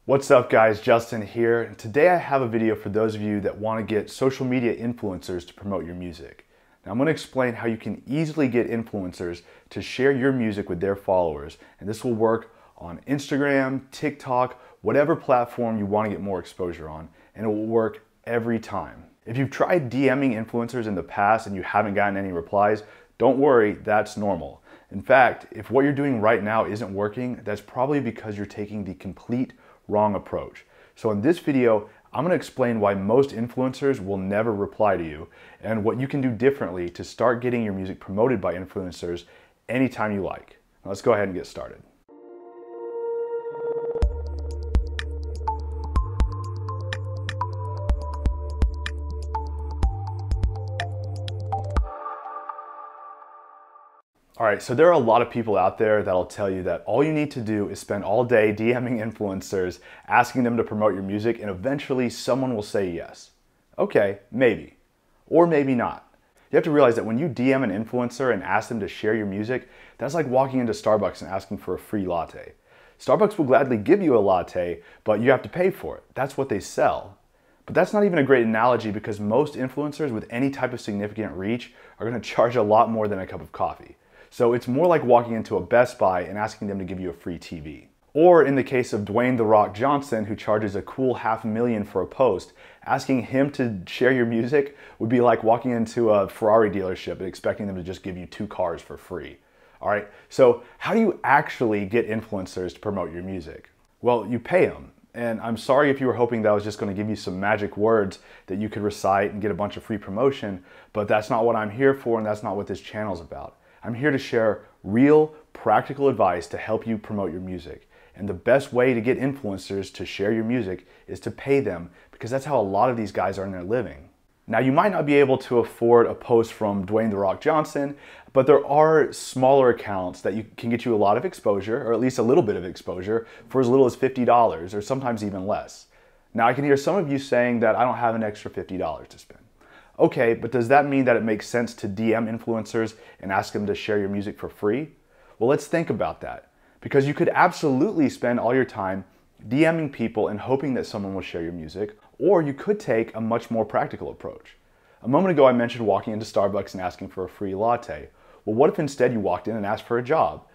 What's up guys, Justin here. And today I have a video for those of you that want to get social media influencers to promote your music. Now I'm going to explain how you can easily get influencers to share your music with their followers, and this will work on Instagram, TikTok, whatever platform you want to get more exposure on, and it will work every time. If you've tried DMing influencers in the past and you haven't gotten any replies, don't worry, that's normal. In fact, if what you're doing right now isn't working, that's probably because you're taking the complete wrong approach. So in this video, I'm going to explain why most influencers will never reply to you and what you can do differently to start getting your music promoted by influencers anytime you like. Now let's go ahead and get started. All right, so there are a lot of people out there that'll tell you that all you need to do is spend all day DMing influencers, asking them to promote your music, and eventually someone will say yes. Okay, maybe, or maybe not. You have to realize that when you DM an influencer and ask them to share your music, that's like walking into Starbucks and asking for a free latte. Starbucks will gladly give you a latte, but you have to pay for it. That's what they sell. But that's not even a great analogy because most influencers with any type of significant reach are gonna charge a lot more than a cup of coffee. So it's more like walking into a Best Buy and asking them to give you a free TV. Or in the case of Dwayne "The Rock" Johnson, who charges a cool $500,000 for a post, asking him to share your music would be like walking into a Ferrari dealership and expecting them to just give you 2 cars for free. All right, so how do you actually get influencers to promote your music? Well, you pay them. And I'm sorry if you were hoping that I was just going to give you some magic words that you could recite and get a bunch of free promotion, but that's not what I'm here for, and that's not what this channel is about. I'm here to share real, practical advice to help you promote your music. And the best way to get influencers to share your music is to pay them, because that's how a lot of these guys earn their living. Now, you might not be able to afford a post from Dwayne "The Rock" Johnson, but there are smaller accounts that can get you a lot of exposure, or at least a little bit of exposure, for as little as $50, or sometimes even less. Now, I can hear some of you saying that I don't have an extra $50 to spend. Okay, but does that mean that it makes sense to DM influencers and ask them to share your music for free? Well, let's think about that. Because you could absolutely spend all your time DMing people and hoping that someone will share your music, or you could take a much more practical approach. A moment ago, I mentioned walking into Starbucks and asking for a free latte. Well, what if instead you walked in and asked for a job?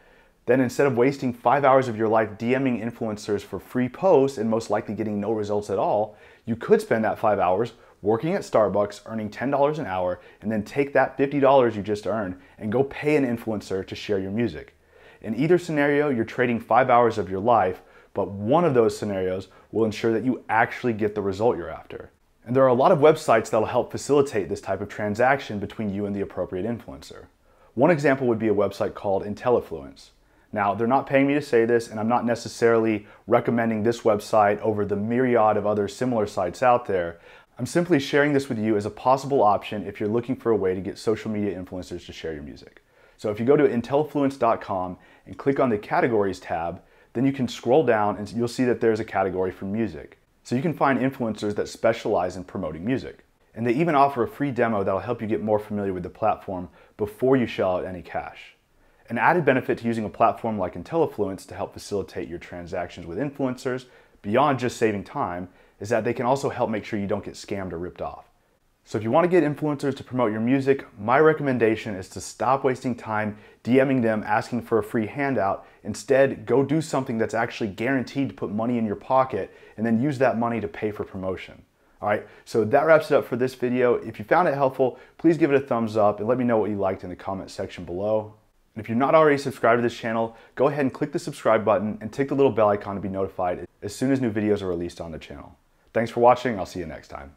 Then instead of wasting 5 hours of your life DMing influencers for free posts and most likely getting no results at all, you could spend that 5 hours working at Starbucks, earning $10 an hour, and then take that $50 you just earned and go pay an influencer to share your music. In either scenario, you're trading 5 hours of your life, but one of those scenarios will ensure that you actually get the result you're after. And there are a lot of websites that'll help facilitate this type of transaction between you and the appropriate influencer. One example would be a website called Influence. Now, they're not paying me to say this, and I'm not necessarily recommending this website over the myriad of other similar sites out there. I'm simply sharing this with you as a possible option if you're looking for a way to get social media influencers to share your music. So if you go to influence.com and click on the categories tab, then you can scroll down and you'll see that there's a category for music. So you can find influencers that specialize in promoting music. And they even offer a free demo that'll help you get more familiar with the platform before you shell out any cash. An added benefit to using a platform like Influence to help facilitate your transactions with influencers, beyond just saving time, is that they can also help make sure you don't get scammed or ripped off. So if you want to get influencers to promote your music, my recommendation is to stop wasting time DMing them asking for a free handout. Instead, go do something that's actually guaranteed to put money in your pocket and then use that money to pay for promotion. All right, so that wraps it up for this video. If you found it helpful, please give it a thumbs up and let me know what you liked in the comment section below. And if you're not already subscribed to this channel, go ahead and click the subscribe button and tick the little bell icon to be notified as soon as new videos are released on the channel. Thanks for watching. I'll see you next time.